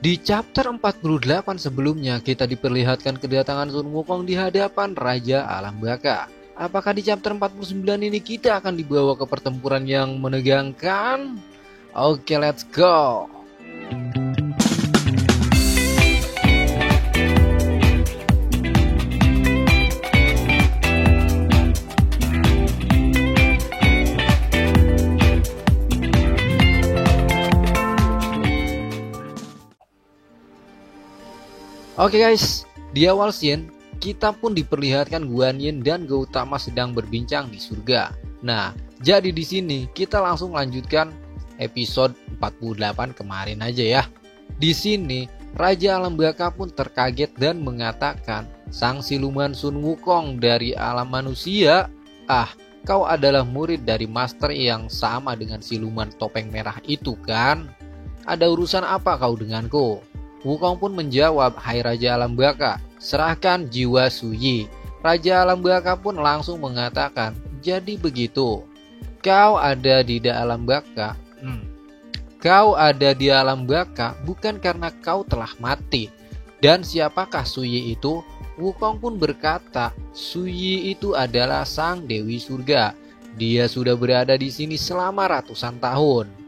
Di chapter 48 sebelumnya kita diperlihatkan kedatangan Sun Wukong di hadapan Raja Alam Baka. Apakah di chapter 49 ini kita akan dibawa ke pertempuran yang menegangkan? Oke, let's go. Oke guys, di awal scene kita pun diperlihatkan Guan Yin dan Gautama sedang berbincang di surga. Nah, jadi di sini kita langsung lanjutkan episode 48 kemarin aja ya. Di sini Raja Alam Baka pun terkaget dan mengatakan, "Sang siluman Sun Wukong dari alam manusia, kau adalah murid dari master yang sama dengan siluman topeng merah itu kan? Ada urusan apa kau denganku?" Wukong pun menjawab, "Hai Raja Alam Baka, serahkan jiwa Suyi." Raja Alam Baka pun langsung mengatakan, "Jadi begitu, kau ada di alam baka. Kau ada di alam baka bukan karena kau telah mati. Dan siapakah Suyi itu?" Wukong pun berkata, "Suyi itu adalah sang Dewi Surga. Dia sudah berada di sini selama ratusan tahun."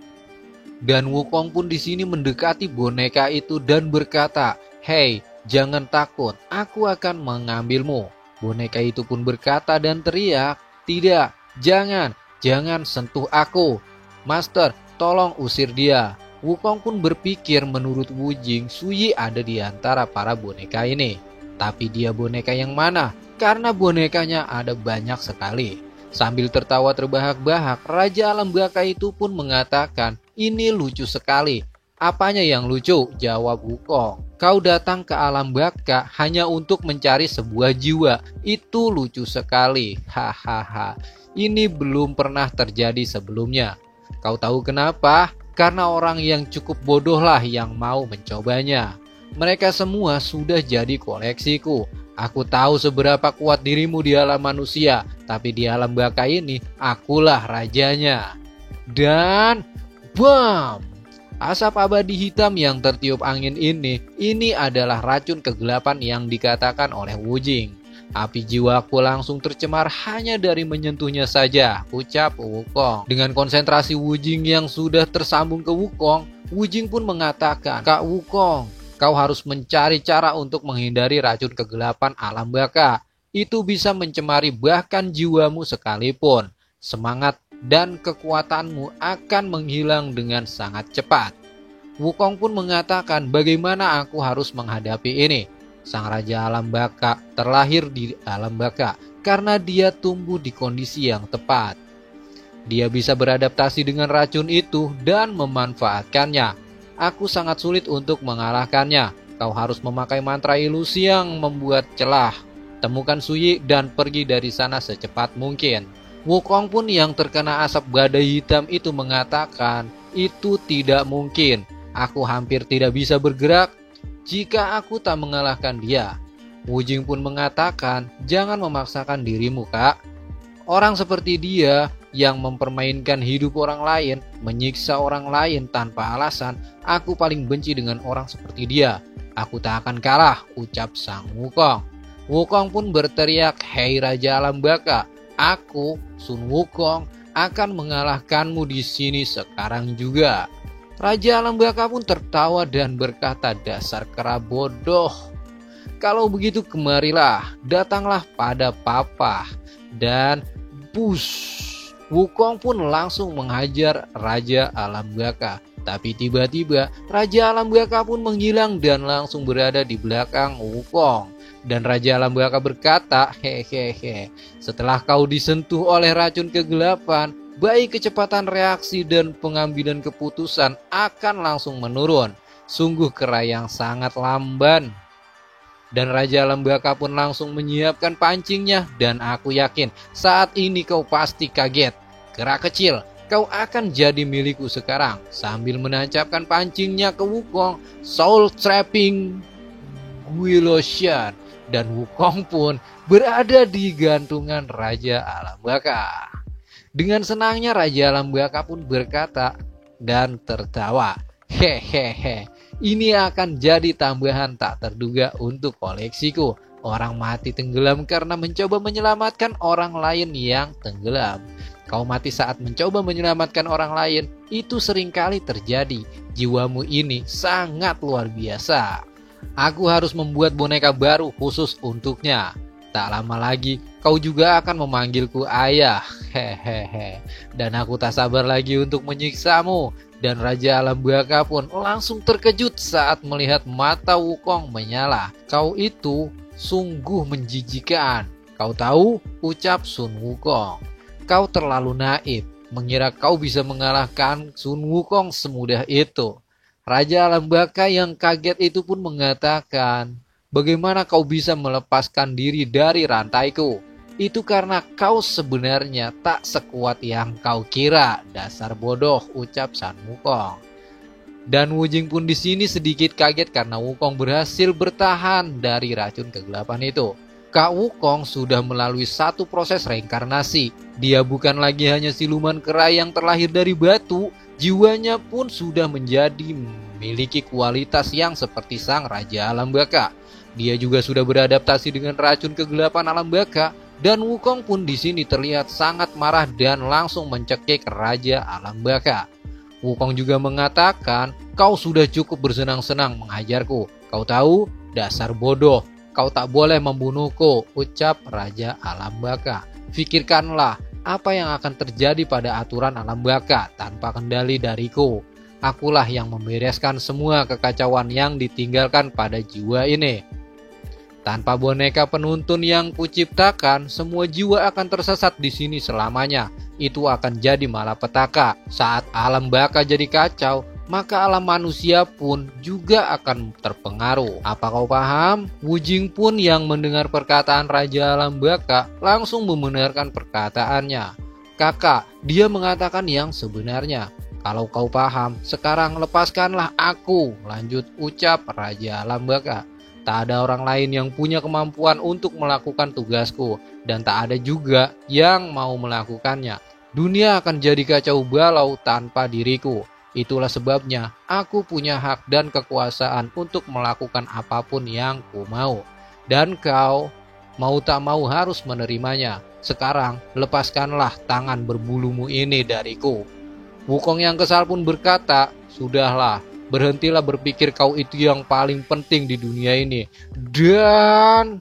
Dan Wukong pun di sini mendekati boneka itu dan berkata, "Hei, jangan takut, aku akan mengambilmu." Boneka itu pun berkata dan teriak, "Tidak, jangan sentuh aku. Master, tolong usir dia." Wukong pun berpikir menurut Wujing, Suyi ada di antara para boneka ini. Tapi dia boneka yang mana? Karena bonekanya ada banyak sekali. Sambil tertawa terbahak-bahak, Raja Alam Baka itu pun mengatakan, "Ini lucu sekali." "Apanya yang lucu?" jawab Wukong. "Kau datang ke alam baka hanya untuk mencari sebuah jiwa. Itu lucu sekali. Hahaha. Ini belum pernah terjadi sebelumnya. Kau tahu kenapa? Karena orang yang cukup bodohlah yang mau mencobanya. Mereka semua sudah jadi koleksiku. Aku tahu seberapa kuat dirimu di alam manusia, tapi di alam baka ini akulah rajanya." Dan bam! Asap abadi hitam yang tertiup angin ini adalah racun kegelapan yang dikatakan oleh Wujing. "Api jiwaku langsung tercemar hanya dari menyentuhnya saja," ucap Wukong. Dengan konsentrasi Wujing yang sudah tersambung ke Wukong, Wujing pun mengatakan, "Kak Wukong, kau harus mencari cara untuk menghindari racun kegelapan alam baka. Itu bisa mencemari bahkan jiwamu sekalipun. Semangat dan kekuatanmu akan menghilang dengan sangat cepat." Wukong pun mengatakan, "Bagaimana aku harus menghadapi ini?" Sang Raja Alam Baka terlahir di alam baka karena dia tumbuh di kondisi yang tepat. Dia bisa beradaptasi dengan racun itu dan memanfaatkannya. Aku sangat sulit untuk mengalahkannya. Kau harus memakai mantra ilusi yang membuat celah. Temukan Suyi dan pergi dari sana secepat mungkin." Wukong pun yang terkena asap badai hitam itu mengatakan, "Itu tidak mungkin. Aku hampir tidak bisa bergerak jika aku tak mengalahkan dia." Wujing pun mengatakan, "Jangan memaksakan dirimu, Kak. Orang seperti dia yang mempermainkan hidup orang lain, menyiksa orang lain tanpa alasan, aku paling benci dengan orang seperti dia. Aku tak akan kalah," ucap sang Wukong. Wukong pun berteriak, "Hei Raja Alam Baka, aku, Sun Wukong, akan mengalahkanmu di sini sekarang juga." Raja Alam Baka pun tertawa dan berkata, "Dasar kera bodoh. Kalau begitu kemarilah, datanglah pada papa." Dan push, Wukong pun langsung menghajar Raja Alam Baka. Tapi tiba-tiba Raja Alam Baka pun menghilang dan langsung berada di belakang Wukong. Dan Raja Alam Baka berkata, "Hehehe, setelah kau disentuh oleh racun kegelapan, baik kecepatan reaksi dan pengambilan keputusan akan langsung menurun. Sungguh kera yang sangat lamban." Dan Raja Alam Baka pun langsung menyiapkan pancingnya. Dan aku yakin saat ini kau pasti kaget. "Kera kecil, kau akan jadi milikku sekarang." Sambil menancapkan pancingnya ke Wukong, Soul Trapping Guillotian. Dan Wukong pun berada di gantungan Raja Alam Baka. Dengan senangnya Raja Alam Baka pun berkata dan tertawa, "Hehehe, Ini akan jadi tambahan tak terduga untuk koleksiku. Orang mati tenggelam karena mencoba menyelamatkan orang lain yang tenggelam. Kau mati saat mencoba menyelamatkan orang lain, itu seringkali terjadi. Jiwamu ini sangat luar biasa. Aku harus membuat boneka baru khusus untuknya. Tak lama lagi, kau juga akan memanggilku ayah. Hehehe. Dan aku tak sabar lagi untuk menyiksamu. Dan Raja Alam Baka pun langsung terkejut saat melihat mata Wukong menyala. Kau itu sungguh menjijikan. Kau tahu, ucap Sun Wukong. Kau terlalu naif, mengira kau bisa mengalahkan Sun Wukong semudah itu. Raja Alam Baka yang kaget itu pun mengatakan, bagaimana kau bisa melepaskan diri dari rantaiku? Itu karena kau sebenarnya tak sekuat yang kau kira. Dasar bodoh, ucap Sun Wukong. Dan Wujing pun di sini sedikit kaget karena Wukong berhasil bertahan dari racun kegelapan itu. Kak Wukong sudah melalui satu proses reinkarnasi. Dia bukan lagi hanya siluman kera yang terlahir dari batu, jiwanya pun sudah menjadi memiliki kualitas yang seperti sang Raja Alam Baka. Dia juga sudah beradaptasi dengan racun kegelapan Alam Baka. Dan Wukong pun di sini terlihat sangat marah dan langsung mencekik Raja Alam Baka. Wukong juga mengatakan, kau sudah cukup bersenang-senang menghajarku. Kau tahu, dasar bodoh, kau tak boleh membunuhku, ucap Raja Alam Baka. Pikirkanlah apa yang akan terjadi pada aturan Alam Baka tanpa kendali dariku. Akulah yang membereskan semua kekacauan yang ditinggalkan pada jiwa ini. Tanpa boneka penuntun yang kuciptakan, semua jiwa akan tersesat di sini selamanya. Itu akan jadi malapetaka. Saat Alam Baka jadi kacau, maka alam manusia pun juga akan terpengaruh. Apa kau paham? Wujing pun yang mendengar perkataan Raja Alam Baka langsung membenarkan perkataannya. Kakak, dia mengatakan yang sebenarnya. Kalau kau paham, sekarang lepaskanlah aku, lanjut ucap Raja Alam Baka. Tak ada orang lain yang punya kemampuan untuk melakukan tugasku, dan tak ada juga yang mau melakukannya. Dunia akan jadi kacau balau tanpa diriku. Itulah sebabnya aku punya hak dan kekuasaan untuk melakukan apapun yang ku mau. Dan kau, mau tak mau harus menerimanya. Sekarang lepaskanlah tangan berbulumu ini dariku. Wukong yang kesal pun berkata, sudahlah, berhentilah berpikir kau itu yang paling penting di dunia ini. Dan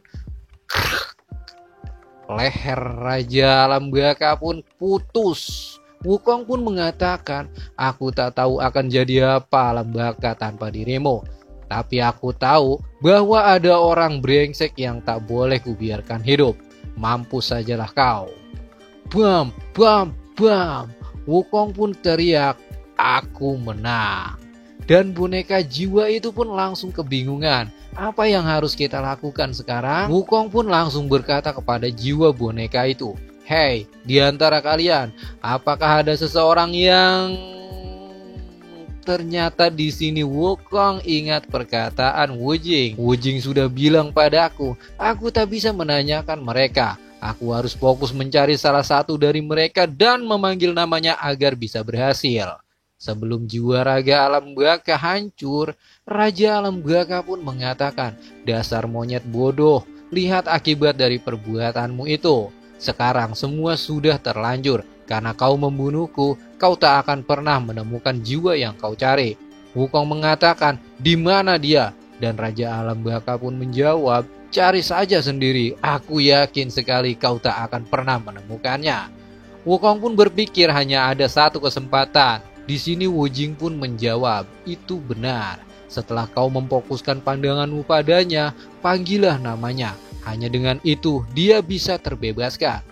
leher Raja Alam Baka pun putus. Wukong pun mengatakan, aku tak tahu akan jadi apa Alam Baka tanpa dirimu. Tapi aku tahu bahwa ada orang brengsek yang tak boleh kubiarkan hidup. Mampus sajalah kau. Bam, bam, bam. Wukong pun teriak, aku menang. Dan boneka jiwa itu pun langsung kebingungan. Apa yang harus kita lakukan sekarang? Wukong pun langsung berkata kepada jiwa boneka itu, hei, di antara kalian, apakah ada seseorang yang... Ternyata di sini Wukong ingat perkataan Wujing. Wujing sudah bilang padaku, aku tak bisa menanyakan mereka. Aku harus fokus mencari salah satu dari mereka dan memanggil namanya agar bisa berhasil. Sebelum jiwa Raja Alam Baka hancur, Raja Alam Baka pun mengatakan, dasar monyet bodoh, lihat akibat dari perbuatanmu itu. Sekarang semua sudah terlanjur, karena kau membunuhku, kau tak akan pernah menemukan jiwa yang kau cari. Wukong mengatakan, di mana dia? Dan Raja Alam Baka pun menjawab, cari saja sendiri, aku yakin sekali kau tak akan pernah menemukannya. Wukong pun berpikir hanya ada satu kesempatan. Di sini Wujing pun menjawab, itu benar. Setelah kau memfokuskan pandanganmu padanya, panggillah namanya. Hanya dengan itu dia bisa terbebaskan.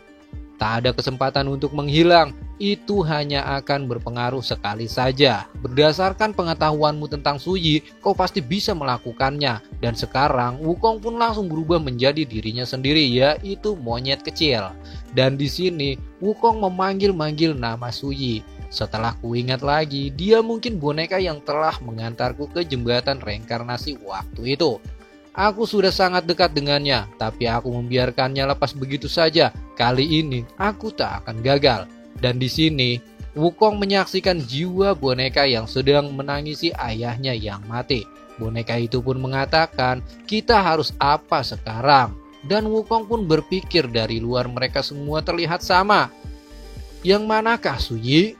Tak ada kesempatan untuk menghilang, itu hanya akan berpengaruh sekali saja. Berdasarkan pengetahuanmu tentang Suyi, kau pasti bisa melakukannya. Dan sekarang Wukong pun langsung berubah menjadi dirinya sendiri, yaitu monyet kecil. Dan di sini Wukong memanggil-manggil nama Suyi. Setelah kuingat lagi, dia mungkin boneka yang telah mengantarku ke jembatan reinkarnasi waktu itu. Aku sudah sangat dekat dengannya, tapi aku membiarkannya lepas begitu saja. Kali ini aku tak akan gagal. Dan di sini Wukong menyaksikan jiwa boneka yang sedang menangisi ayahnya yang mati. Boneka itu pun mengatakan, kita harus apa sekarang? Dan Wukong pun berpikir dari luar mereka semua terlihat sama. Yang manakah Suyi?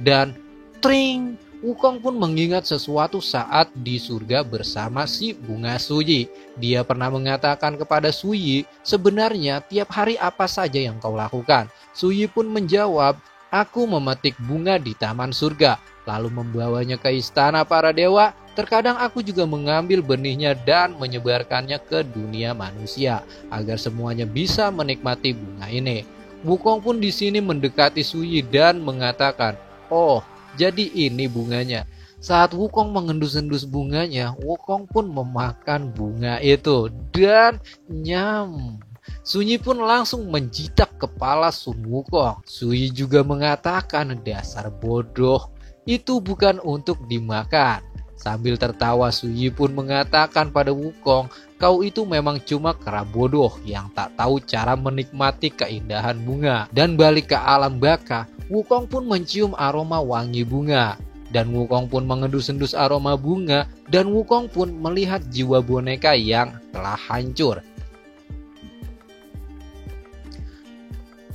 Dan tring, Wukong pun mengingat sesuatu saat di surga bersama si bunga Suyi. Dia pernah mengatakan kepada Suyi, sebenarnya tiap hari apa saja yang kau lakukan? Suyi pun menjawab, aku memetik bunga di taman surga, lalu membawanya ke istana para dewa. Terkadang aku juga mengambil benihnya dan menyebarkannya ke dunia manusia, agar semuanya bisa menikmati bunga ini. Wukong pun di sini mendekati Suyi dan mengatakan, oh, jadi ini bunganya. Saat Wukong mengendus-endus bunganya, Wukong pun memakan bunga itu dan nyam. Suyi pun langsung menjitak kepala Sun Wukong. Suyi juga mengatakan, dasar bodoh, itu bukan untuk dimakan. Sambil tertawa, Suyi pun mengatakan pada Wukong, kau itu memang cuma kera bodoh yang tak tahu cara menikmati keindahan bunga. Dan balik ke alam baka, Wukong pun mencium aroma wangi bunga. Dan Wukong pun mengendus-endus aroma bunga. Dan Wukong pun melihat jiwa boneka yang telah hancur.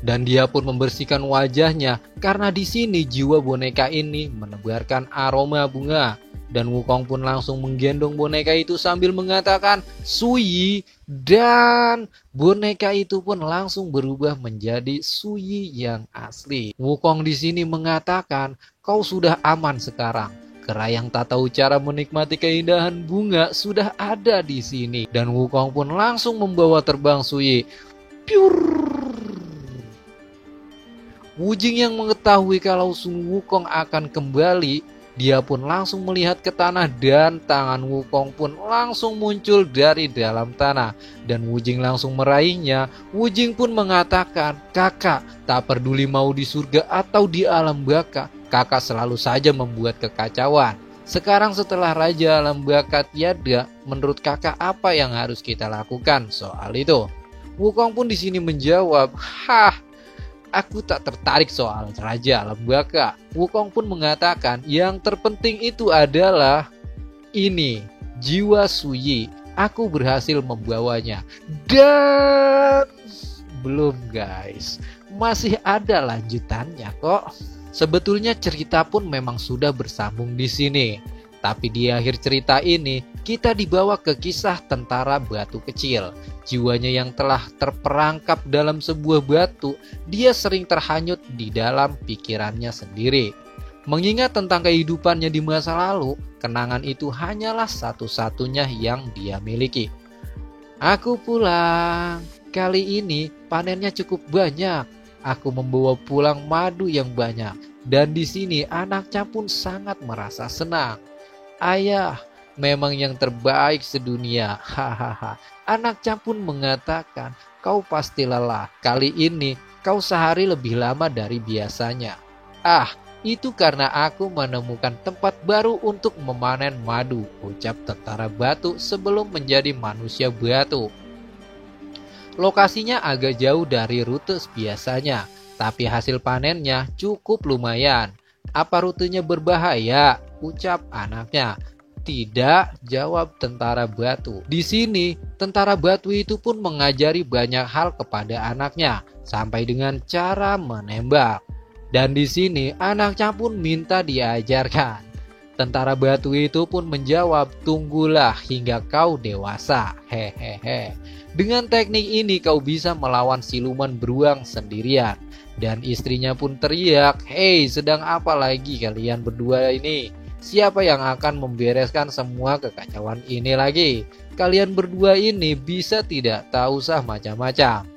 Dan dia pun membersihkan wajahnya karena di sini jiwa boneka ini menebarkan aroma bunga. Dan Wukong pun langsung menggendong boneka itu sambil mengatakan Suyi, dan boneka itu pun langsung berubah menjadi Suyi yang asli. Wukong di sini mengatakan, kau sudah aman sekarang. Kera yang tak tahu cara menikmati keindahan bunga sudah ada di sini. Dan Wukong pun langsung membawa terbang Suyi. Piur. Wujing yang mengetahui kalau Sun Wukong akan kembali, dia pun langsung melihat ke tanah dan tangan Wukong pun langsung muncul dari dalam tanah. Dan Wujing langsung meraihnya. Wujing pun mengatakan, kakak, tak peduli mau di surga atau di alam baka, kakak selalu saja membuat kekacauan. Sekarang setelah Raja Alam Baka tiada, menurut kakak apa yang harus kita lakukan soal itu? Wukong pun di sini menjawab, aku tak tertarik soal Raja Alam Baka. Wukong pun mengatakan yang terpenting itu adalah ini, jiwa Suyi. Aku berhasil membawanya. Dan belum guys, masih ada lanjutannya kok. Sebetulnya cerita pun memang sudah bersambung di sini. Tapi di akhir cerita ini, kita dibawa ke kisah tentara batu kecil. Jiwanya yang telah terperangkap dalam sebuah batu, dia sering terhanyut di dalam pikirannya sendiri. Mengingat tentang kehidupannya di masa lalu, kenangan itu hanyalah satu-satunya yang dia miliki. Aku pulang. Kali ini panennya cukup banyak. Aku membawa pulang madu yang banyak. Dan di sini anaknya pun sangat merasa senang. Ayah, memang yang terbaik sedunia. Hahaha. Anaknya pun mengatakan, kau pasti lelah. Kali ini kau sehari lebih lama dari biasanya. Itu karena aku menemukan tempat baru untuk memanen madu, ucap tentara batu sebelum menjadi manusia batu. Lokasinya agak jauh dari rute biasanya, tapi hasil panennya cukup lumayan. Apa rutenya berbahaya? Ucap anaknya. Tidak, jawab tentara batu. Di sini, tentara batu itu pun mengajari banyak hal kepada anaknya, sampai dengan cara menembak. Dan di sini, anaknya pun minta diajarkan. Tentara batu itu pun menjawab, tunggulah hingga kau dewasa. Hehehe. Dengan teknik ini kau bisa melawan siluman beruang sendirian. Dan istrinya pun teriak, hei, sedang apa lagi kalian berdua ini? Siapa yang akan membereskan semua kekacauan ini lagi? Kalian berdua ini bisa tidak tahu usah macam-macam.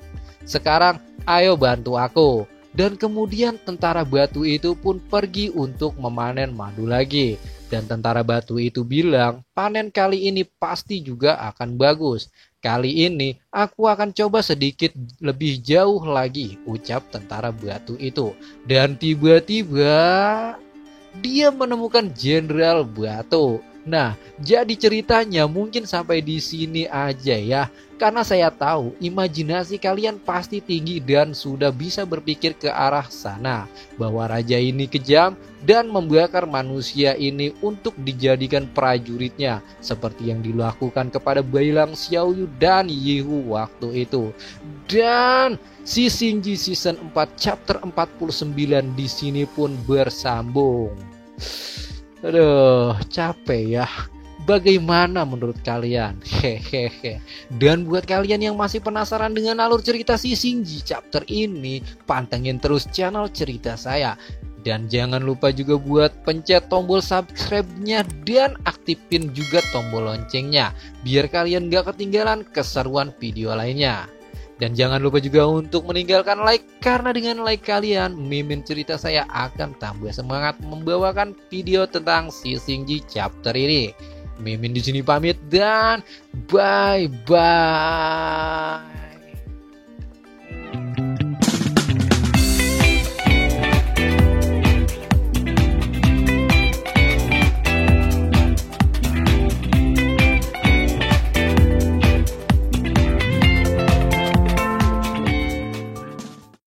Sekarang ayo bantu aku. Dan kemudian tentara batu itu pun pergi untuk memanen madu lagi. Dan tentara batu itu bilang, panen kali ini pasti juga akan bagus. Kali ini aku akan coba sedikit lebih jauh lagi, ucap tentara batu itu. Dan tiba-tiba dia menemukan Jenderal Batu. Nah, jadi ceritanya mungkin sampai di sini aja ya. Karena saya tahu imajinasi kalian pasti tinggi dan sudah bisa berpikir ke arah sana. Bahwa raja ini kejam dan membakar manusia ini untuk dijadikan prajuritnya. Seperti yang dilakukan kepada Bailang Xiaoyu dan Yihu waktu itu. Dan si Shinji season 4 chapter 49 di sini pun bersambung. Aduh, capek ya. Bagaimana menurut kalian? Hehehe. Dan buat kalian yang masih penasaran dengan alur cerita si Shinji chapter ini, pantengin terus channel cerita saya. Dan jangan lupa juga buat pencet tombol subscribe-nya dan aktifin juga tombol loncengnya, biar kalian gak ketinggalan keseruan video lainnya. Dan jangan lupa juga untuk meninggalkan like, karena dengan like kalian, Mimin cerita saya akan tambah semangat membawakan video tentang si Shinji chapter ini. Mimin di sini pamit dan bye bye.